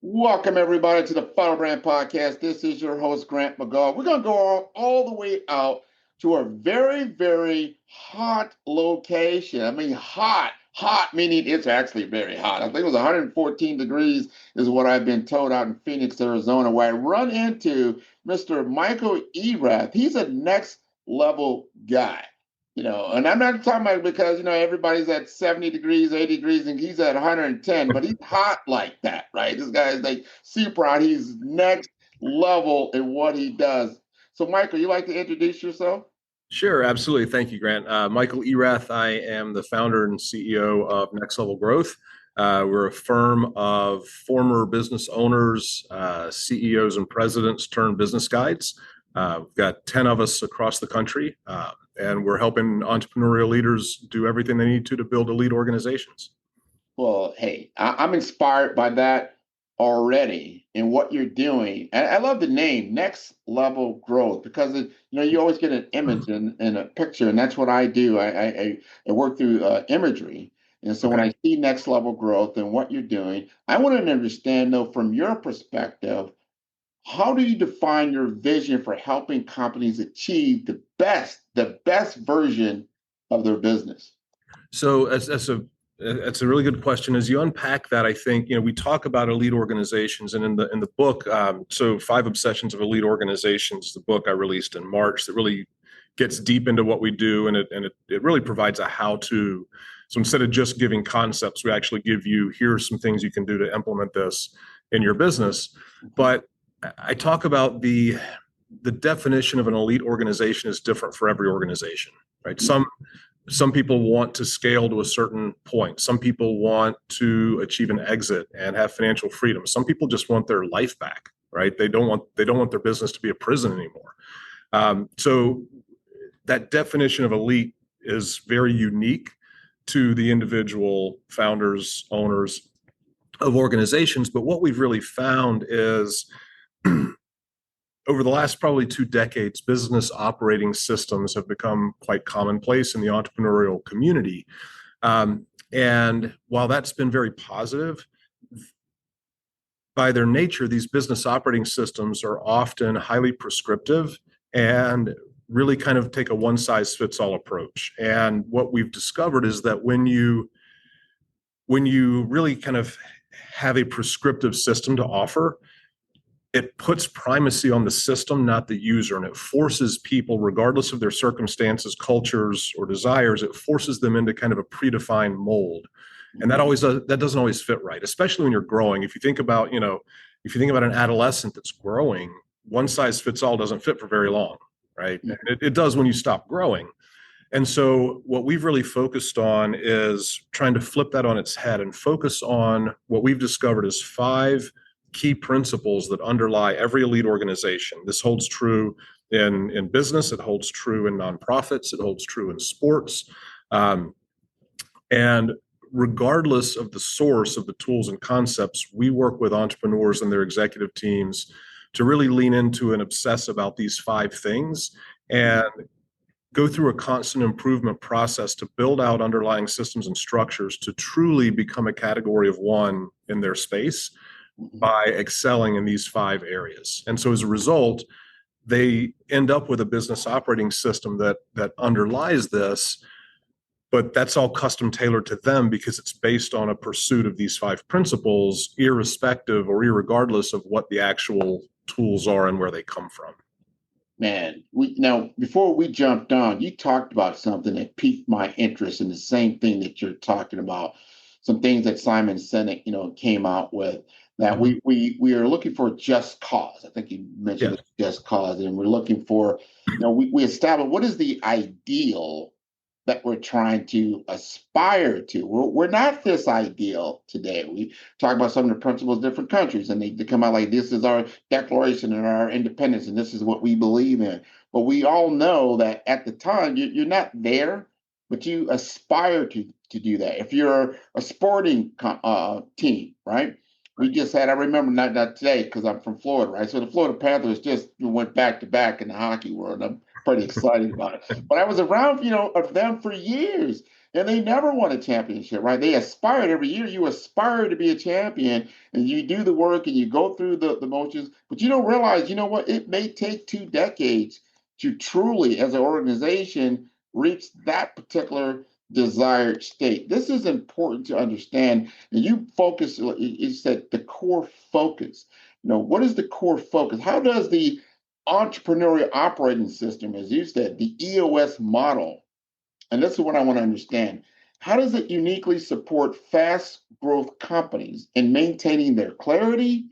Welcome, everybody, to the Firebrand Podcast. This is your host, Grant McGaw. We're going to go all the way out to a very, very hot location. I mean, hot meaning it's actually very hot. I think it was 114 degrees is what I've been told out in Phoenix, Arizona, where I run into Mr. Michael Erath. He's a next level guy. And I'm not talking about because, everybody's at 70 degrees, 80 degrees, and he's at 110, but he's hot like that, right? This guy is like super hot. He's next level in what he does. So, Michael, you like to introduce yourself? Sure, absolutely. Thank you, Grant. Michael Erath. I am the founder and CEO of Next Level Growth. We're a firm of former business owners, CEOs, and presidents turned business guides. We've got 10 of us across the country, and we're helping entrepreneurial leaders do everything they need to build elite organizations. Well, hey, I'm inspired by that already in what you're doing. And I love the name, Next Level Growth, because you always get an image and a picture, and that's what I do. I work through imagery. And so when I see Next Level Growth and what you're doing, I want to understand, though, from your perspective, how do you define your vision for helping companies achieve the best version of their business? So that's a really good question. As you unpack that, I think we talk about elite organizations, and in the book, so 5 Obsessions of Elite Organizations, the book I released in March, that really gets deep into what we do, and it really provides a how-to. So instead of just giving concepts, we actually give you, here's some things you can do to implement this in your business. But I talk about the definition of an elite organization is different for every organization, right? Some people want to scale to a certain point. Some people want to achieve an exit and have financial freedom. Some people just want their life back, right? They don't want their business to be a prison anymore. So that definition of elite is very unique to the individual founders, owners of organizations. But what we've really found is over the last probably 2 decades, business operating systems have become quite commonplace in the entrepreneurial community. And while that's been very positive, by their nature, these business operating systems are often highly prescriptive and really kind of take a one-size-fits-all approach. And what we've discovered is that when you really kind of have a prescriptive system to offer, it puts primacy on the system, not the user, and it forces people, regardless of their circumstances, cultures, or desires, it forces them into kind of a predefined mold. And that doesn't always fit right, especially when you're growing. If you think about an adolescent that's growing, one size fits all doesn't fit for very long, right? It does when you stop growing. And so what we've really focused on is trying to flip that on its head and focus on what we've discovered as 5 key principles that underlie every elite organization. This holds true in business. It holds true in nonprofits. It holds true in sports. And regardless of the source of the tools and concepts, we work with entrepreneurs and their executive teams to really lean into and obsess about these 5 things and go through a constant improvement process to build out underlying systems and structures to truly become a category of one in their space by excelling in these 5 areas. And so as a result, they end up with a business operating system that underlies this, but that's all custom tailored to them because it's based on a pursuit of these 5 principles, irrespective or irregardless of what the actual tools are and where they come from. Man, before we jumped on, you talked about something that piqued my interest in the same thing that you're talking about. Some things that Simon Sinek, came out with that we are looking for just cause. I think you mentioned just cause, and we're looking for, we establish what is the ideal that we're trying to aspire to. We're not this ideal today. We talk about some of the principles of different countries, and they come out like this is our declaration and our independence, and this is what we believe in. But we all know that at the time, you're not there, but you aspire to do that. If you're a sporting team, right? We just had, I remember not today because I'm from Florida, right? So the Florida Panthers just went back to back in the hockey world. pretty excited about it. But I was around, of them for years, and they never won a championship, right? They aspired every year. You aspire to be a champion, and you do the work and you go through the motions, but you don't realize, what? It may take 2 decades to truly, as an organization, reach that particular desired state. This is important to understand. And you focus, you said the core focus. What is the core focus? How does the entrepreneurial operating system, as you said, the EOS model, and this is what I want to understand. How does it uniquely support fast growth companies in maintaining their clarity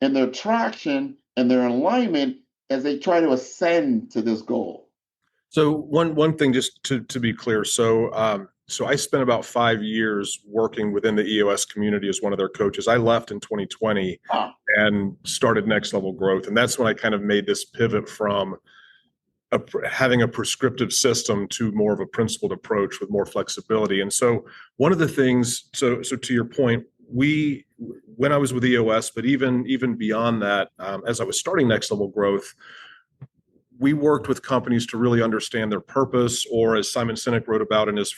and their traction and their alignment as they try to ascend to this goal? So one thing, just to be clear, so I spent about 5 years working within the EOS community as one of their coaches. I left in 2020 and started Next Level Growth, and that's when I kind of made this pivot from having a prescriptive system to more of a principled approach with more flexibility. And so one of the things, so to your point, when I was with EOS, but even beyond that, as I was starting Next Level Growth, we worked with companies to really understand their purpose, or as Simon Sinek wrote about in his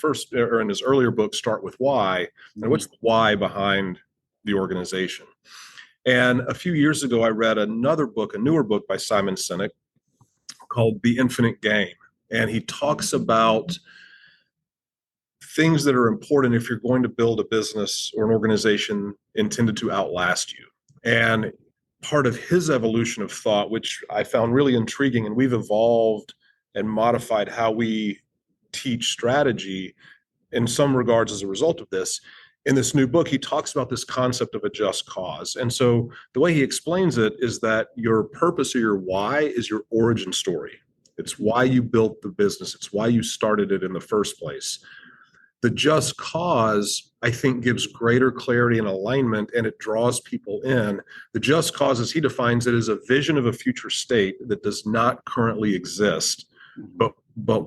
earlier book, Start with Why, and what's the why behind the organization. And a few years ago, I read a newer book by Simon Sinek called The Infinite Game. And he talks about things that are important if you're going to build a business or an organization intended to outlast you. And part of his evolution of thought, which I found really intriguing, and we've evolved and modified how we teach strategy in some regards as a result of this. In this new book, he talks about this concept of a just cause. And so the way he explains it is that your purpose or your why is your origin story. It's why you built the business. It's why you started it in the first place. The just cause, I think, gives greater clarity and alignment, and it draws people in. The just cause, as he defines it, is a vision of a future state that does not currently exist, but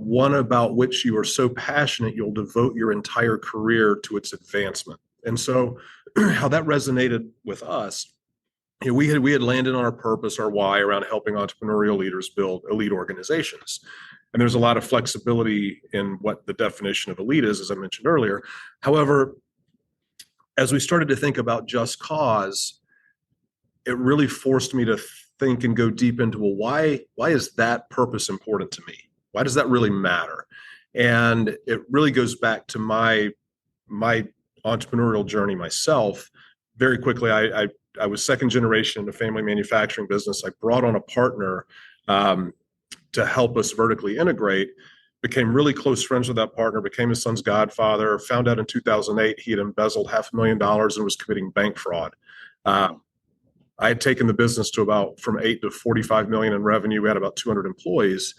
one about which you are so passionate you'll devote your entire career to its advancement. And so how that resonated with us, we had landed on our purpose, our why, around helping entrepreneurial leaders build elite organizations. And there's a lot of flexibility in what the definition of elite is, as I mentioned earlier. However, as we started to think about just cause, it really forced me to think and go deep into, well, why is that purpose important to me? Why does that really matter? And it really goes back to my entrepreneurial journey myself. Very quickly, I was second generation in a family manufacturing business. I brought on a partner to help us vertically integrate, became really close friends with that partner, became his son's godfather, found out in 2008 he had embezzled $500,000 and was committing bank fraud. I had taken the business to from 8 to 45 million in revenue. We had about 200 employees,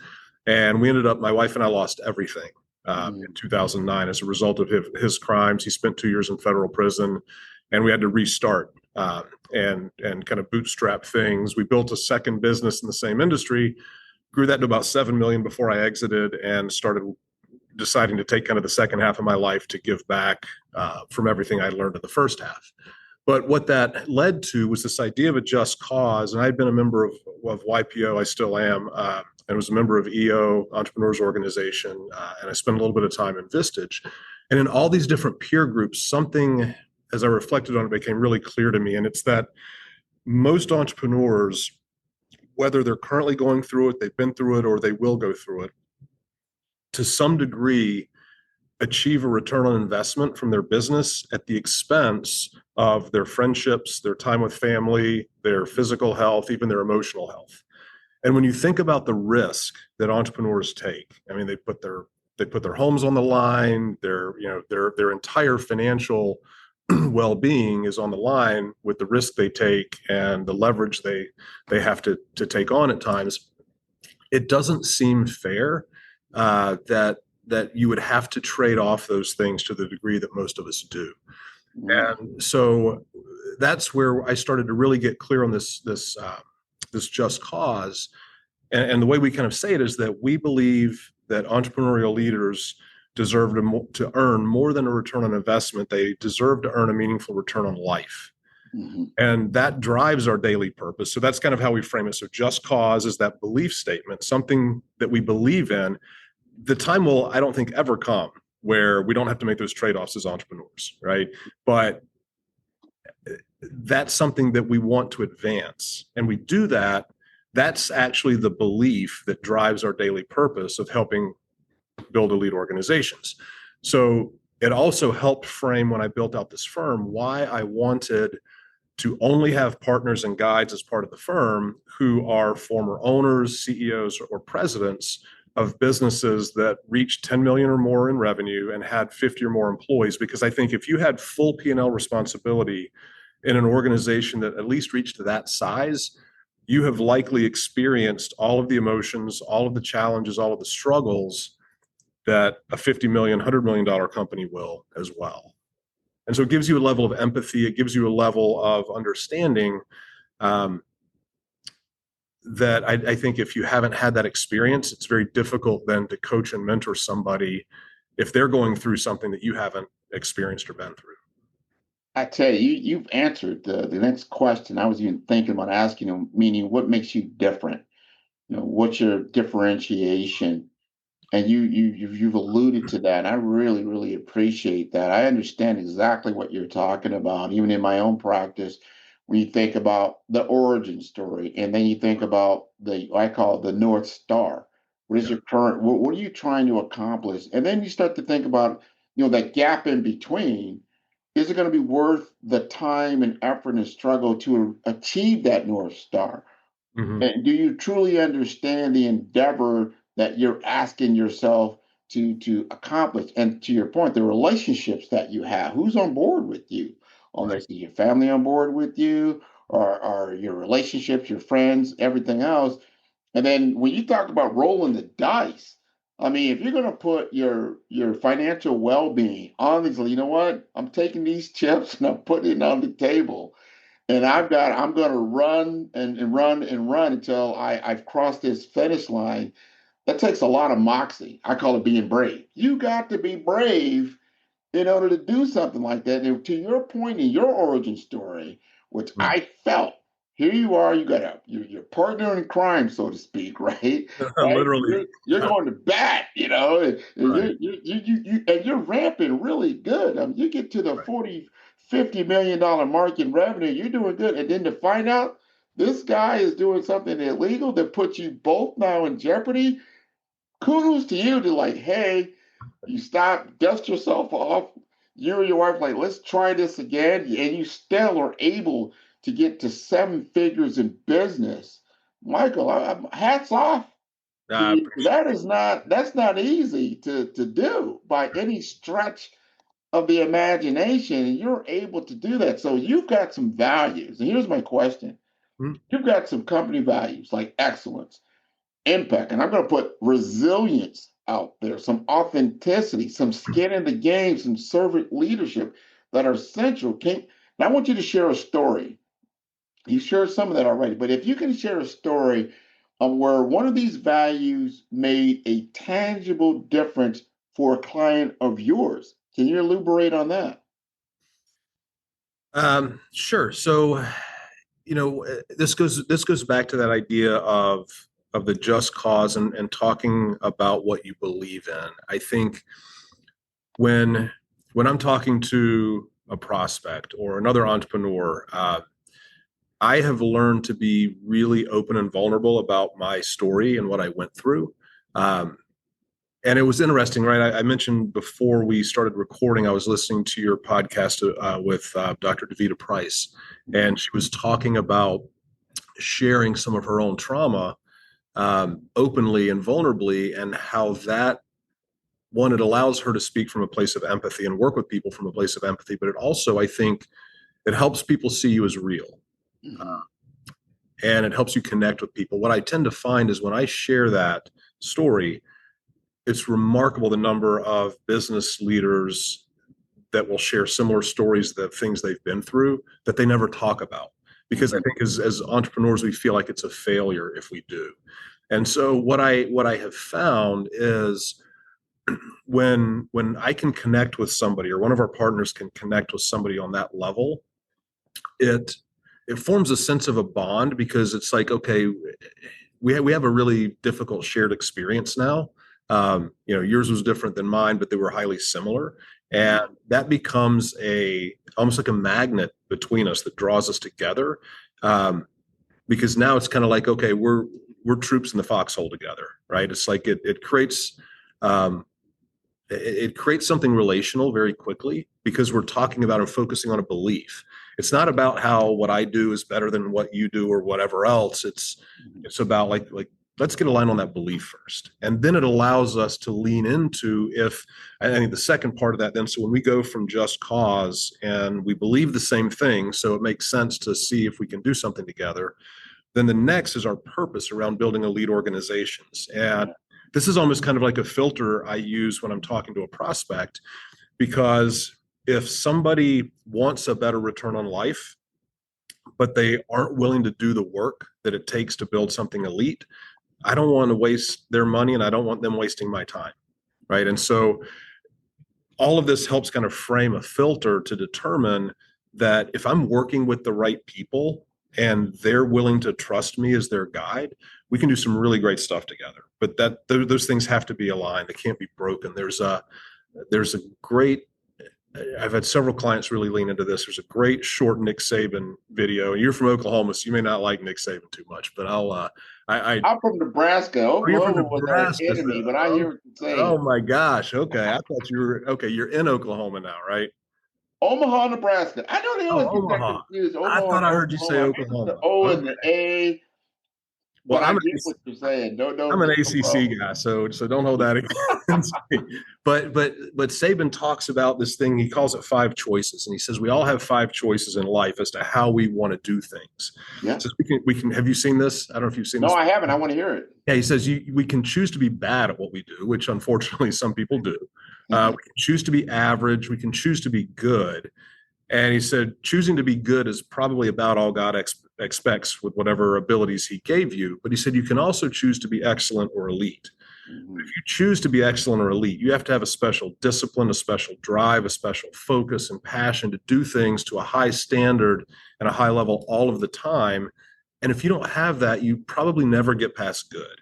and we ended up, my wife and I lost everything in 2009 as a result of his crimes. He spent 2 years in federal prison, and we had to restart and kind of bootstrap things. We built a second business in the same industry, grew that to about 7 million before I exited, and started deciding to take kind of the second half of my life to give back from everything I learned in the first half. But what that led to was this idea of a just cause. And I'd been a member of YPO, I still am, and was a member of EO, Entrepreneurs Organization, and I spent a little bit of time in Vistage. And in all these different peer groups, something, as I reflected on it, became really clear to me. And it's that most entrepreneurs, whether they're currently going through it, they've been through it, or they will go through it, to some degree achieve a return on investment from their business at the expense of their friendships, their time with family, their physical health, even their emotional health. And when you think about the risk that entrepreneurs take, I mean, they put their homes on the line, their entire financial well-being is on the line with the risk they take and the leverage they have to take on at times. It doesn't seem fair that you would have to trade off those things to the degree that most of us do. And so that's where I started to really get clear on this just cause. And the way we kind of say it is that we believe that entrepreneurial leaders deserve to earn more than a return on investment. They deserve to earn a meaningful return on life. Mhm. And that drives our daily purpose. So that's kind of how we frame it. So just cause is that belief statement, something that we believe in. The time will, I don't think, ever come where we don't have to make those trade-offs as entrepreneurs, right? But that's something that we want to advance. And we do that. That's actually the belief that drives our daily purpose of helping build elite organizations. So it also helped frame, when I built out this firm, why I wanted to only have partners and guides as part of the firm who are former owners, CEOs, or presidents of businesses that reached 10 million or more in revenue and had 50 or more employees. Because I think if you had full P&L responsibility in an organization that at least reached that size, you have likely experienced all of the emotions, all of the challenges, all of the struggles that a 50 million, $100 million company will as well. And so it gives you a level of empathy. It gives you a level of understanding that I think if you haven't had that experience, it's very difficult then to coach and mentor somebody if they're going through something that you haven't experienced or been through. I tell you, you've answered the next question I was even thinking about asking you, meaning what makes you different? What's your differentiation? And you've alluded to that. I really, really appreciate that. I understand exactly what you're talking about, even in my own practice. When you think about the origin story, and then you think about I call it the North Star. What is Yeah. your current? What are you trying to accomplish? And then you start to think about, that gap in between. Is it going to be worth the time and effort and struggle to achieve that North Star? Mm-hmm. And do you truly understand the endeavor that you're asking yourself to accomplish? And to your point, the relationships that you have, who's on board with you on Right. this? Is your family on board with you, or are your relationships, your friends, everything else? And then when you talk about rolling the dice, I mean, if you're going to put your financial well-being on these, you know what? I'm taking these chips and I'm putting it on the table, and I'm going to run and run and run until I've crossed this finish line. That takes a lot of moxie. I call it being brave. You got to be brave in order to do something like that. And to your point in your origin story, which Right. I felt, here you are, you got your partner in crime, so to speak, right? Right? Literally. You're going to bat, and Right. and you're ramping really good. I mean, you get to the Right. 40, $50 million mark in revenue, you're doing good. And then to find out this guy is doing something illegal that puts you both now in jeopardy, kudos to you to like, hey, you stop, dust yourself off. You and your wife, like, let's try this again. And you still are able to get to seven figures in business. Michael, hats off to I you. appreciate That's not easy to do by any stretch of the imagination. And you're able to do that. So you've got some values. And here's my question. it. You've got some company values like excellence, impact. And I'm going to put resilience out there, some authenticity, some skin in the game, some servant leadership that are central. And I want you to share a story. You shared some of that already, but if you can share a story of where one of these values made a tangible difference for a client of yours, can you elaborate on that? Sure. So, this goes back to that idea of the just cause and talking about what you believe in. I think when when I'm talking to a prospect or another entrepreneur, I have learned to be really open and vulnerable about my story and what I went through. Um, and it was interesting, right? I mentioned before we started recording, I was listening to your podcast with Dr. Davita Price, and she was talking about sharing some of her own trauma openly and vulnerably, and how that, one, it allows her to speak from a place of empathy and work with people from a place of empathy, but it also, I think, it helps people see you as real. Mhm. And it helps you connect with people. What I tend to find is when I share that story, it's remarkable the number of business leaders that will share similar stories, the things they've been through that they never talk about. Because I Mhm. think as entrepreneurs, we feel like it's a failure if we do. And so what I have found is when I can connect with somebody, or one of our partners can connect with somebody on that level, it forms a sense of a bond, because it's like, okay, we have a really difficult shared experience now. Yours was different than mine, but they were highly similar. And that becomes almost like a magnet between us that draws us together. Because now it's kind of like, okay, we're troops in the foxhole together, right? It's like it creates it creates something relational very quickly, because we're talking about and focusing on a belief. It's not about how what I do is better than what you do or whatever else. It's about like let's get aligned on that belief first, and then it allows us to lean into, if I think the second part of that, then, so when we go from just cause and we believe the same thing, so it makes sense to see if we can do something together. Then the next is our purpose around building elite organizations. And this is almost kind of like a filter I use when I'm talking to a prospect, because if somebody wants a better return on life, but they aren't willing to do the work that it takes to build something elite, I don't want to waste their money, and I don't want them wasting my time. Right. And so all of this helps kind of frame a filter to determine that if I'm working with the right people and they're willing to trust me as their guide, we can do some really great stuff together. But those things have to be aligned. They can't be broken. There's a great, I've had several clients really lean into this. There's a great short Nick Saban video. You're from Oklahoma, so you may not like Nick Saban too much, but I'm from Nebraska. you're from Oklahoma was our Nebraska. enemy, but I hear what you're Oh saying. my gosh. Okay. I thought you were, okay. You're in Oklahoma now, right? Omaha, Nebraska. I know they Oh, always get that Omaha. confused. I Omaha thought and I heard you say Oklahoma. I know the Oklahoma. O and Okay. the A, Well, but I get what you're saying. I'm an Don't get me ACC wrong. guy, so don't hold that against me. But Saban talks about this thing. He calls it 5 choices, and he says we all have 5 choices in life as to how we want to do things. Yeah. So we can. Have you seen this? I don't know if you've seen No, this. I haven't. I want to hear it. Yeah, he says we can choose to be bad at what we do, which unfortunately some people do. We can choose to be average. We can choose to be good. And he said, choosing to be good is probably about all God expects with whatever abilities he gave you. But he said, you can also choose to be excellent or elite. Mm-hmm. If you choose to be excellent or elite, you have to have a special discipline, a special drive, a special focus and passion to do things to a high standard and a high level all of the time. And if you don't have that, you probably never get past good.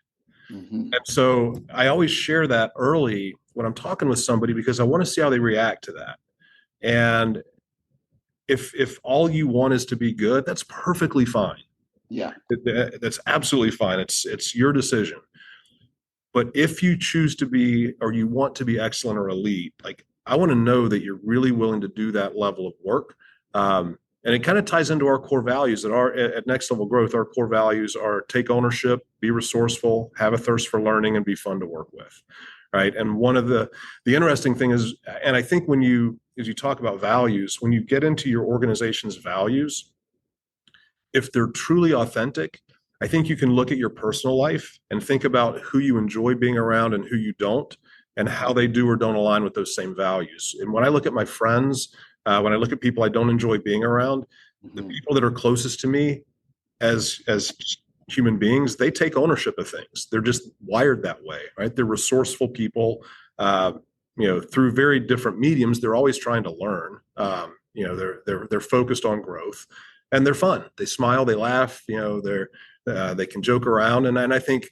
Mm-hmm. And so I always share that early when I'm talking with somebody, because I want to see how they react to that. And if all you want is to be good, that's perfectly fine. Yeah. That's absolutely fine. It's your decision. But if you choose to be, or you want to be excellent or elite, like, I want to know that you're really willing to do that level of work. And it kind of ties into our core values at Next Level Growth. Our core values are take ownership, be resourceful, have a thirst for learning, and be fun to work with. Right. And one of the interesting thing is, and I think as you talk about values, when you get into your organization's values, if they're truly authentic, I think you can look at your personal life and think about who you enjoy being around and who you don't, and how they do or don't align with those same values. And when I look at my friends, when I look at people I don't enjoy being around, the people that are closest to me as human beings, they take ownership of things. They're just wired that way, right? They're resourceful people. Through very different mediums, they're always trying to learn. They're focused on growth, and they're fun. They smile, they laugh. They can joke around, and I think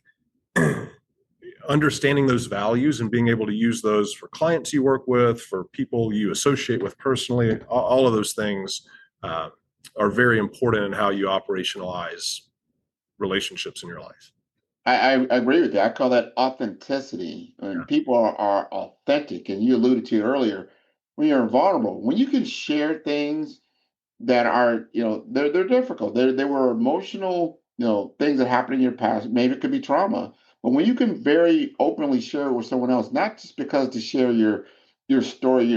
understanding those values and being able to use those for clients you work with, for people you associate with personally, all of those things are very important in how you operationalize relationships in your life. I agree with you. I call that authenticity. When people are authentic, and you alluded to earlier, when you're vulnerable, when you can share things that are, they're difficult. They were emotional, things that happened in your past. Maybe it could be trauma. But when you can very openly share it with someone else, not just because to share your story,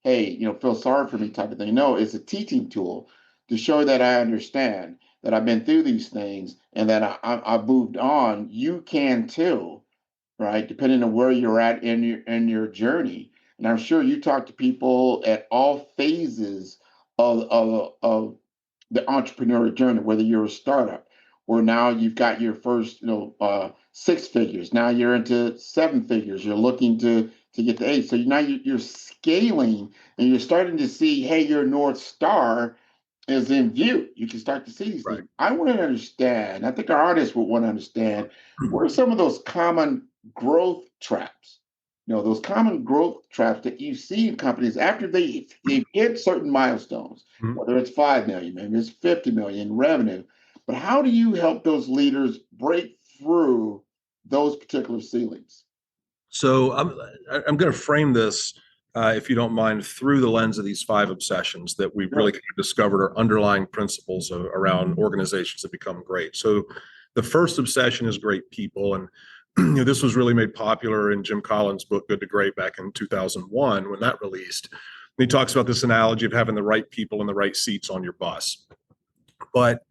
hey, feel sorry for me type of thing. No, it's a teaching tool to show that I understand, that I've been through these things, and that I've moved on. You can too, right? Depending on where you're at in your journey. And I'm sure you talk to people at all phases of the entrepreneurial journey, whether you're a startup or now you've got your first, 6 figures. Now you're into 7 figures. You're looking to get to 8. So now you're scaling, and you're starting to see, hey, your North Star is in view. You can start to see these Right. things. I want to understand, I think our audience would want to understand, what are some of those common growth traps? Those common growth traps that you see in companies after they hit certain milestones, Mhm. whether it's 5 million, maybe it's 50 million in revenue. But how do you help those leaders break through those particular ceilings? So I'm going to frame this, if you don't mind, through the lens of these 5 obsessions that we've really Sure. kind of discovered are underlying principles around organizations that become great. So the first obsession is great people, and this was really made popular in Jim Collins' book Good to Great back in 2001 when that released. And he talks about this analogy of having the right people in the right seats on your bus. But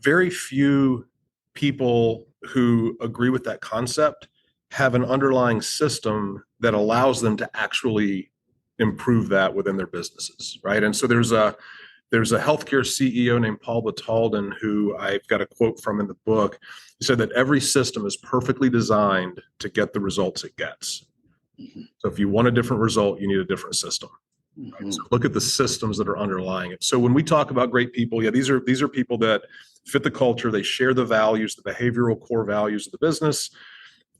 very few people who agree with that concept have an underlying system that allows them to actually improve that within their businesses, right? And so there's a healthcare CEO named Paul Batalden who I've got a quote from in the book. He said that every system is perfectly designed to get the results it gets. Mhm. So if you want a different result, you need a different system. Right? So Mhm. look at the systems that are underlying it. So when we talk about great people, yeah, these are people that fit the culture, they share the values, the behavioral core values of the business,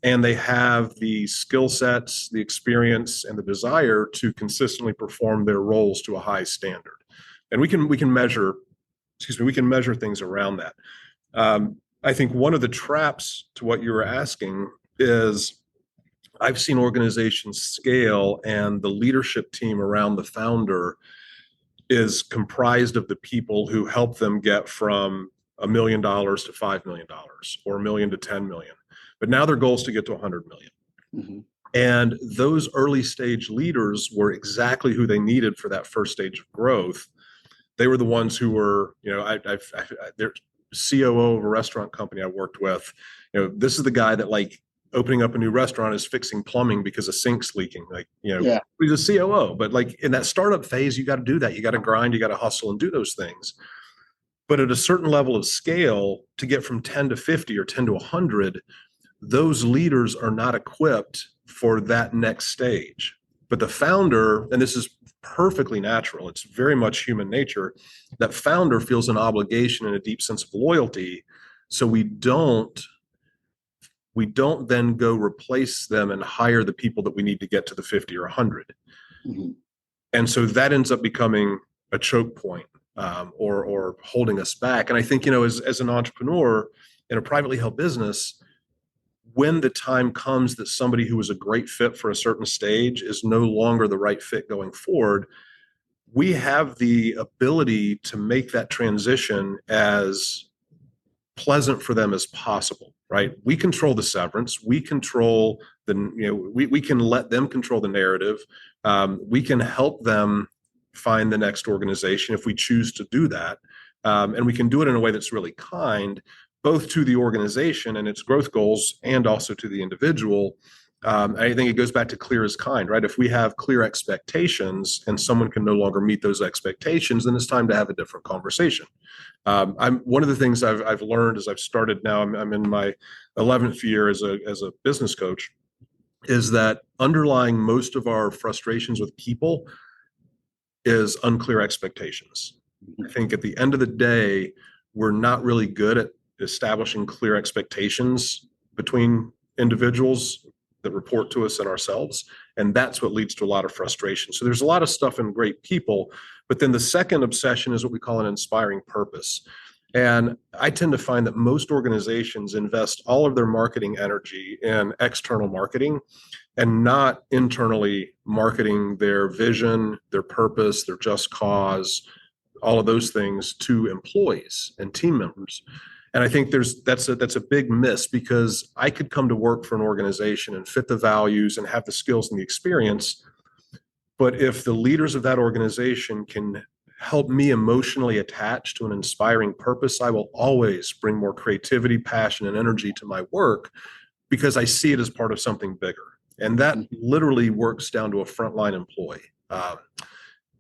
and they have the skill sets, the experience, and the desire to consistently perform their roles to a high standard. And we can measure, we can measure things around that. I think one of the traps to what you were asking is I've seen organizations scale, and the leadership team around the founder is comprised of the people who help them get from $1 million to $5 million or 1 million to 10 million. But now their goal is to get to 100 million. Mhm. And those early stage leaders were exactly who they needed for that first stage of growth. They were the ones who were, they're COO of a restaurant company I worked with. This is the guy that, like, opening up a new restaurant is fixing plumbing because a sink's leaking. Like, Yeah. he's a COO, but like in that startup phase, you got to do that. You got to grind, you got to hustle and do those things. But at a certain level of scale, to get from 10 to 50 or 10 to 100, those leaders are not equipped for that next stage. But the founder, and this is perfectly natural, it's very much human nature, that founder feels an obligation and a deep sense of loyalty. So we don't then go replace them and hire the people that we need to get to the 50 or 100. Mhm. And so that ends up becoming a choke point, or holding us back. And I think, as an entrepreneur in a privately held business, when the time comes that somebody who was a great fit for a certain stage is no longer the right fit going forward, we have the ability to make that transition as pleasant for them as possible, right? We control the severance. We control we can let them control the narrative. We can help them find the next organization if we choose to do that. And we can do it in a way that's really kind, both to the organization and its growth goals and also to the individual. I think it goes back to clear as kind, right? If we have clear expectations and someone can no longer meet those expectations, then it's time to have a different conversation. I'm one of the things I've learned as I've started now. I'm in my 11th year as a business coach. Is that underlying most of our frustrations with people is unclear expectations. I Mhm. think at the end of the day, we're not really good at establishing clear expectations between individuals that report to us and ourselves. And that's what leads to a lot of frustration. So there's a lot of stuff in great people. But then the second obsession is what we call an inspiring purpose. And I tend to find that most organizations invest all of their marketing energy in external marketing and not internally marketing their vision, their purpose, their just cause, all of those things to employees and team members. And I think that's a big miss, because I could come to work for an organization and fit the values and have the skills and the experience. But if the leaders of that organization can help me emotionally attach to an inspiring purpose, I will always bring more creativity, passion, and energy to my work because I see it as part of something bigger. And that Mhm. literally works down to a frontline employee.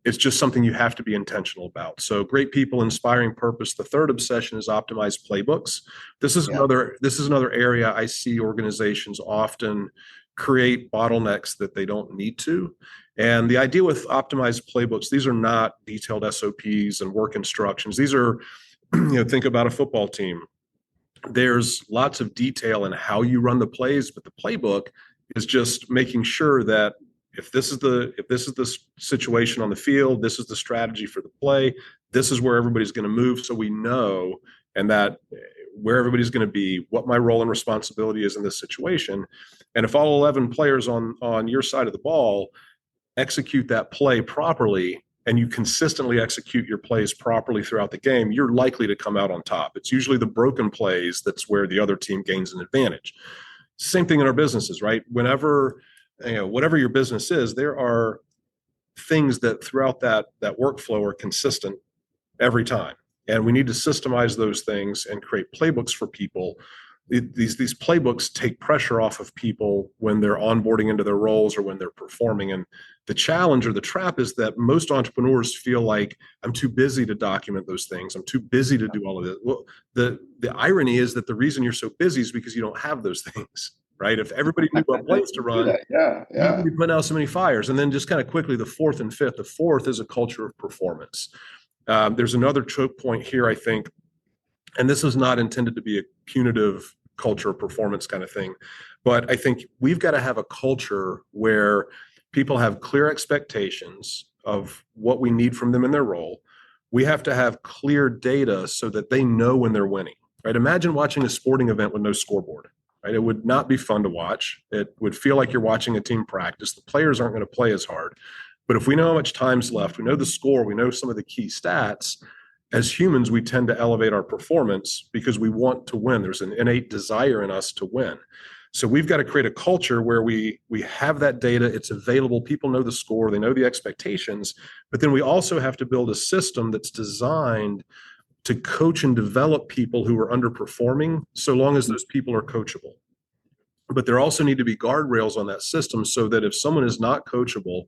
It's just something you have to be intentional about. So great people, inspiring purpose. The third obsession is optimized playbooks. This is Yeah. another area I see organizations often create bottlenecks that they don't need to. And the idea with optimized playbooks, these are not detailed SOPs and work instructions. These are, think about a football team. There's lots of detail in how you run the plays, but the playbook is just making sure that if this is the situation on the field, this is the strategy for the play, this is where everybody's going to move, so we know, and that where everybody's going to be, what my role and responsibility is in this situation. And if all 11 players on your side of the ball execute that play properly, and you consistently execute your plays properly throughout the game, you're likely to come out on top. It's usually the broken plays that's where the other team gains an advantage. Same thing in our businesses, right? Whenever, whatever your business is, there are things that throughout that workflow are consistent every time. And we need to systemize those things and create playbooks for people. These playbooks take pressure off of people when they're onboarding into their roles or when they're performing. And the challenge or the trap is that most entrepreneurs feel like, I'm too busy to document those things. I'm too busy to do all of it. Well, the irony is that the reason you're so busy is because you don't have those things, right? If everybody knew what plays to run, you wouldn't be putting out so many fires. And then just kind of quickly, the fourth and fifth. The fourth is a culture of performance. There's another choke point here, I think, and this is not intended to be a punitive culture of performance kind of thing, but I think we've got to have a culture where people have clear expectations of what we need from them in their role. We have to have clear data so that they know when they're winning, right? Imagine watching a sporting event with no scoreboard, right? It would not be fun to watch. It would feel like you're watching a team practice. The players aren't going to play as hard. But if we know how much time's left, we know the score, we know some of the key stats, as humans, we tend to elevate our performance because we want to win. There's an innate desire in us to win. So we've got to create a culture where we have that data, it's available, people know the score, they know the expectations, but then we also have to build a system that's designed to coach and develop people who are underperforming, so long as those people are coachable. But there also need to be guardrails on that system so that if someone is not coachable,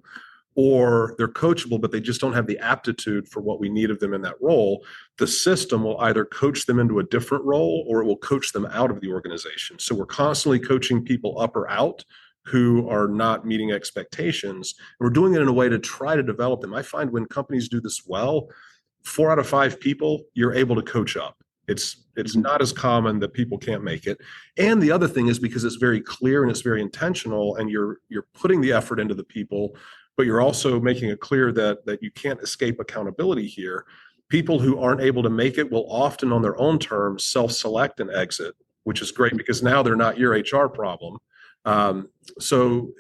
or they're coachable, but they just don't have the aptitude for what we need of them in that role, the system will either coach them into a different role or it will coach them out of the organization. So we're constantly coaching people up or out who are not meeting expectations. And we're doing it in a way to try to develop them. I find when companies do this well, 4 out of 5 people, you're able to coach up. It's not as common that people can't make it. And the other thing is because it's very clear and it's very intentional and you're putting the effort into the people, but you're also making it clear that you can't escape accountability here. People who aren't able to make it will often on their own terms self-select and exit, which is great because now they're not your HR problem. So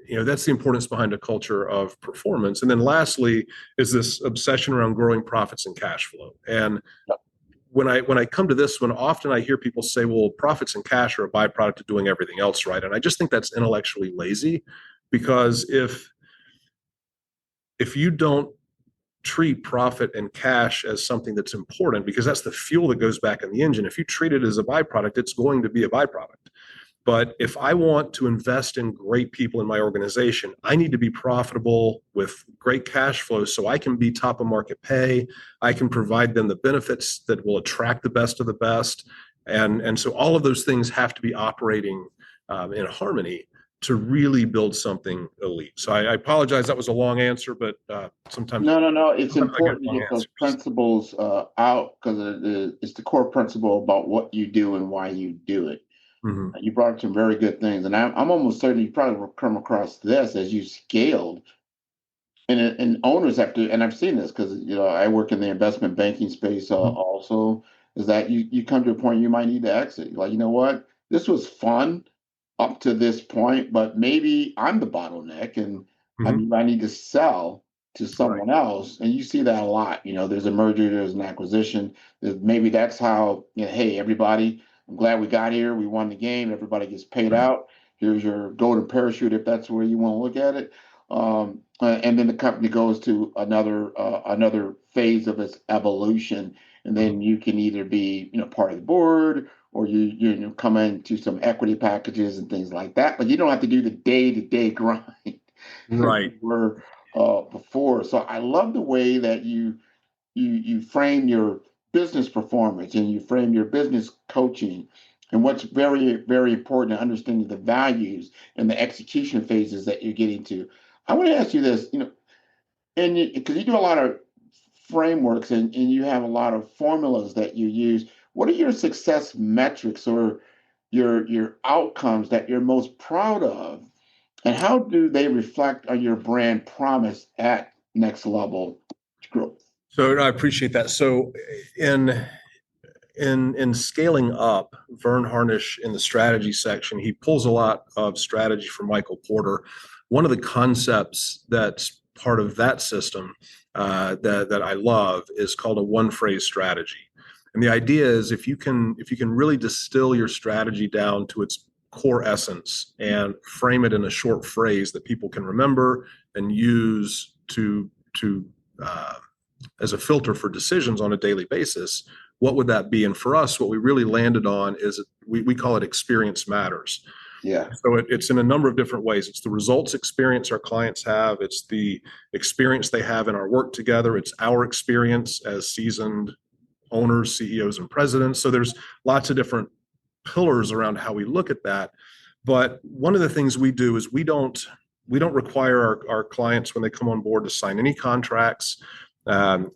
that's the importance behind a culture of performance. And then lastly is this obsession around growing profits and cash flow. And when I come to this one, often I hear people say, well, profits and cash are a byproduct of doing everything else right. And I just think that's intellectually lazy, because if you don't treat profit and cash as something that's important, because that's the fuel that goes back in the engine, if you treat it as a byproduct, it's going to be a byproduct. But if I want to invest in great people in my organization, I need to be profitable with great cash flow so I can be top of market pay. I can provide them the benefits that will attract the best of the best. And so all of those things have to be operating in harmony to really build something elite. So I apologize, that was a long answer, but sometimes no. It's important to get those principles out, because it's the core principle about what you do and why you do it. Mm-hmm. You brought up some very good things, and I'm almost certain you probably will come across this as you scaled. And owners have to, and I've seen this because I work in the investment banking space also. Is that you come to a point you might need to exit? Like, you know what, this was fun up to this point, but maybe I'm the bottleneck, and I need to sell to someone else. And you see that a lot. There's a merger, there's an acquisition. Maybe that's how. Hey, everybody, I'm glad we got here. We won the game. Everybody gets paid out. Here's your golden parachute if that's where you want to look at it. And then the company goes to another phase of its evolution, and then you can either be part of the board, or you come into some equity packages and things like that. But you don't have to do the day-to-day grind, right? Were before. So I love the way that you frame your business performance and you frame your business coaching And what's very, very important, understanding the values and the execution phases that you're getting to. I want to ask you this, and because you do a lot of frameworks and you have a lot of formulas that you use, what are your success metrics or your outcomes that you're most proud of, and how do they reflect on your brand promise at next level growth? So I appreciate that. So in in scaling up, Vern Harnish in the strategy section, he pulls a lot of strategy from Michael Porter. One of the concepts that's part of that system that I love is called a one phrase strategy. And the idea is if you can really distill your strategy down to its core essence and frame it in a short phrase that people can remember and use to as a filter for decisions on a daily basis, what would that be? And for us, what we really landed on is we call it experience matters. Yeah. So it's in a number of different ways. It's the results experience our clients have. It's the experience they have in our work together. It's our experience as seasoned owners, CEOs, and presidents. So there's lots of different pillars around how we look at that. But one of the things we do is we don't require our clients when they come on board to sign any contracts.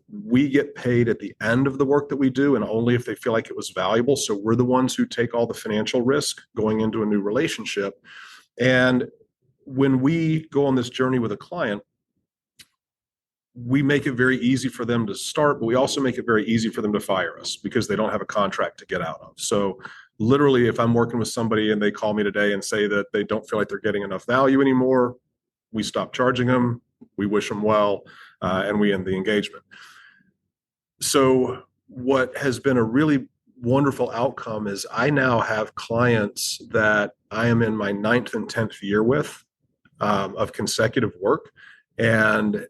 We get paid at the end of the work that we do, and only if they feel like it was valuable. So we're the ones who take all the financial risk going into a new relationship. And when we go on this journey with a client, we make it very easy for them to start, but we also make it very easy for them to fire us because they don't have a contract to get out of. So literally, if I'm working with somebody and they call me today and say that they don't feel like they're getting enough value anymore, we stop charging them, we wish them well, and we end the engagement. So what has been a really wonderful outcome is I now have clients that I am in my 9th and 10th year with of consecutive work. And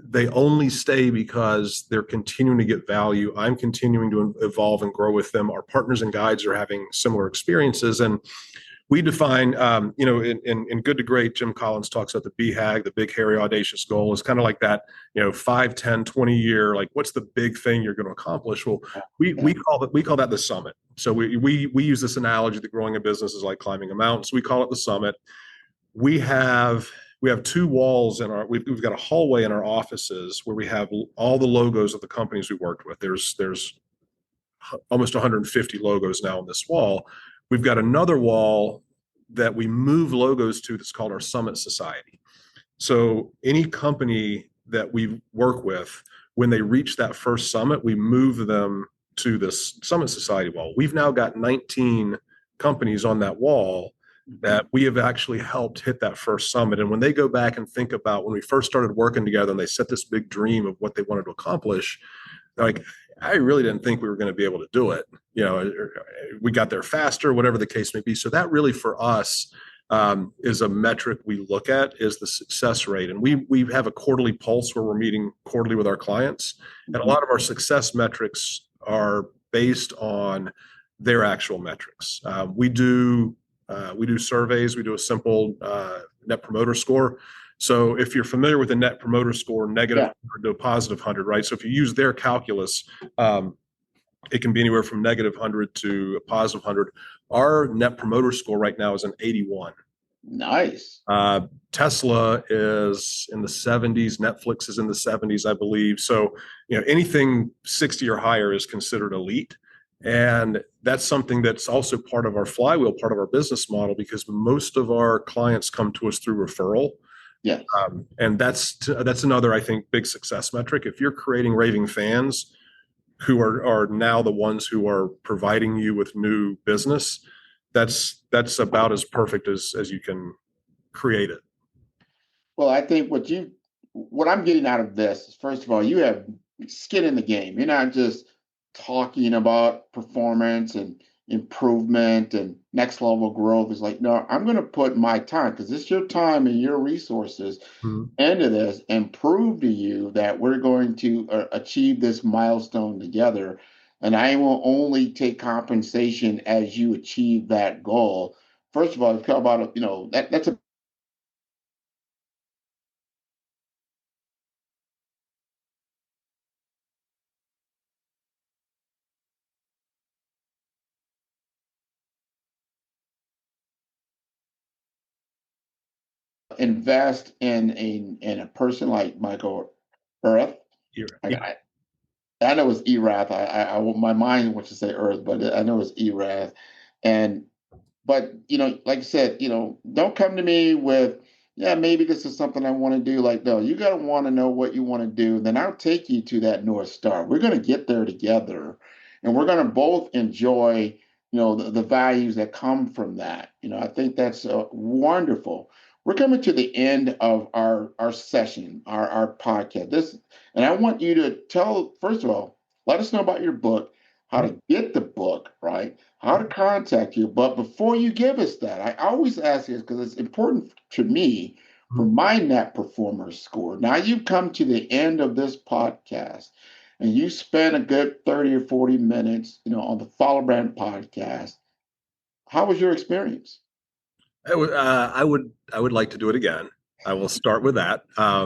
they only stay because they're continuing to get value. I'm continuing to evolve and grow with them. Our partners and guides are having similar experiences. And we define, in Good to Great, Jim Collins talks about the BHAG, the big, hairy, audacious goal is kind of like that, 5, 10, 20 year, like what's the big thing you're going to accomplish? Well, we call that the summit. So we use this analogy that growing a business is like climbing a mountain. So we call it the summit. We have 2 walls in we've got a hallway in our offices where we have all the logos of the companies we worked with. There's almost 150 logos now on this wall. We've got another wall that we move logos to that's called our Summit Society. So any company that we work with, when they reach that first summit, we move them to this Summit Society wall. We've now got 19 companies on that wall that we have actually helped hit that first summit. And when they go back and think about when we first started working together and they set this big dream of what they wanted to accomplish, they're like, I really didn't think we were going to be able to do it. We got there faster, whatever the case may be. So that really for us is a metric we look at, is the success rate. And we have a quarterly pulse where we're meeting quarterly with our clients. And a lot of our success metrics are based on their actual metrics. We do surveys. We do a simple net promoter score. So if you're familiar with the net promoter score, negative 100 to a positive 100, right? So if you use their calculus, it can be anywhere from negative 100 to a positive 100. Our net promoter score right now is an 81. Nice. Tesla is in the 70s. Netflix is in the 70s, I believe. So, anything 60 or higher is considered elite. And that's something that's also part of our flywheel, part of our business model, because most of our clients come to us through referral. Yeah. And that's another, I think, big success metric. If you're creating raving fans who are now the ones who are providing you with new business, that's about as perfect as you can create it. Well, I think what I'm getting out of this is, first of all, you have skin in the game. You're not just talking about performance and improvement and next level growth. Is like, no, I'm going to put my time, because it's your time and your resources into this, and prove to you that we're going to achieve this milestone together. And I will only take compensation as you achieve that goal. First of all, it's about, that's a invest in a person like Michael Earth. Here. I know it's Erath. My mind wants to say Earth, but I know it's Erath. And but like I said, don't come to me with, yeah, maybe this is something I want to do. Like, no, you got to want to know what you want to do. Then I'll take you to that North Star. We're going to get there together, and we're going to both enjoy, the values that come from that. I think that's wonderful. We're coming to the end of our session, our podcast. And I want you to tell, first of all, let us know about your book, how to get the book, right? How to contact you. But before you give us that, I always ask this because it's important to me for my net performer score. Now you've come to the end of this podcast and you spent a good 30 or 40 minutes, on the Follow Brand podcast. How was your experience? I would like to do it again. I will start with that.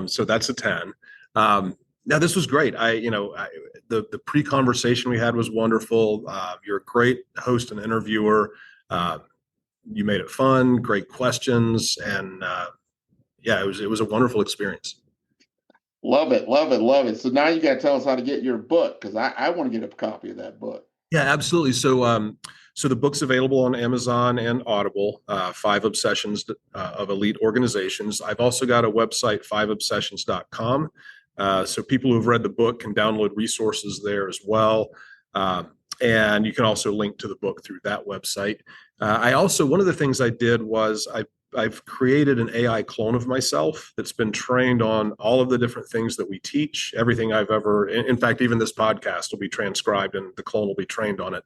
So that's a 10. Now this was great. The pre-conversation we had was wonderful. You're a great host and interviewer. You made it fun, great questions, and yeah, it was a wonderful experience. Love it, love it, love it. So now you got to tell us how to get your book, because I want to get a copy of that book. Yeah, absolutely. So the book's available on Amazon and Audible, Five Obsessions of Elite Organizations. I've also got a website, fiveobsessions.com. So people who've read the book can download resources there as well. And you can also link to the book through that website. One of the things I did was I've created an AI clone of myself that's been trained on all of the different things that we teach, everything I've ever, in fact, even this podcast will be transcribed and the clone will be trained on it.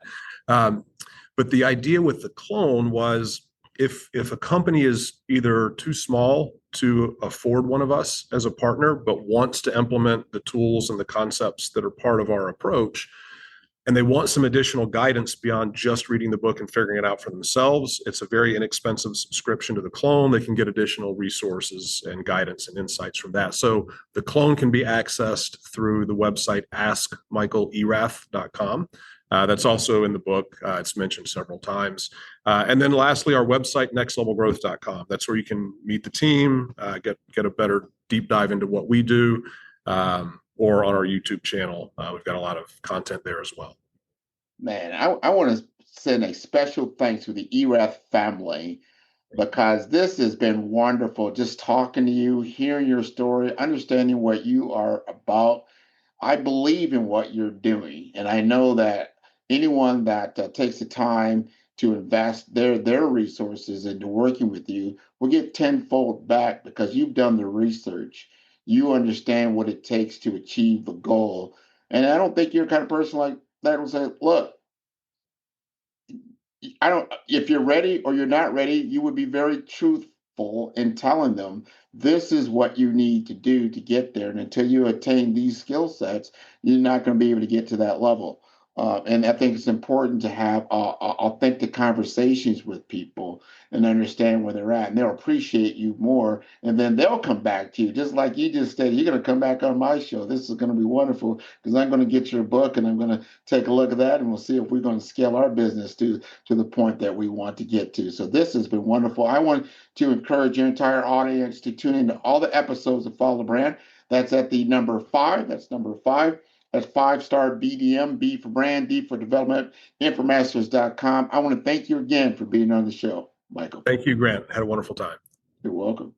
But the idea with the clone was if a company is either too small to afford one of us as a partner, but wants to implement the tools and the concepts that are part of our approach, and they want some additional guidance beyond just reading the book and figuring it out for themselves, it's a very inexpensive subscription to the clone. They can get additional resources and guidance and insights from that. So the clone can be accessed through the website askmichaelerath.com. That's also in the book. It's mentioned several times. And then lastly, our website, nextlevelgrowth.com. That's where you can meet the team, get a better deep dive into what we do, or on our YouTube channel. We've got a lot of content there as well. Man, I want to send a special thanks to the Erath family, because this has been wonderful. Just talking to you, hearing your story, understanding what you are about. I believe in what you're doing, and I know that anyone that takes the time to invest their resources into working with you will get tenfold back, because you've done the research. You understand what it takes to achieve the goal. And I don't think you're the kind of person like that will say, look, if you're ready or you're not ready, you would be very truthful in telling them this is what you need to do to get there. And until you attain these skill sets, you're not going to be able to get to that level. And I think it's important to have authentic conversations with people and understand where they're at, and they'll appreciate you more. And then they'll come back to you, just like you just said. You're going to come back on my show. This is going to be wonderful, because I'm going to get your book and I'm going to take a look at that, and we'll see if we're going to scale our business to the point that we want to get to. So this has been wonderful. I want to encourage your entire audience to tune into all the episodes of Follow the Brand. That's at the number 5. That's number 5. That's 5-star BDM, B for brand, D for development, infomasters.com. I want to thank you again for being on the show, Michael. Thank you, Grant. Had a wonderful time. You're welcome.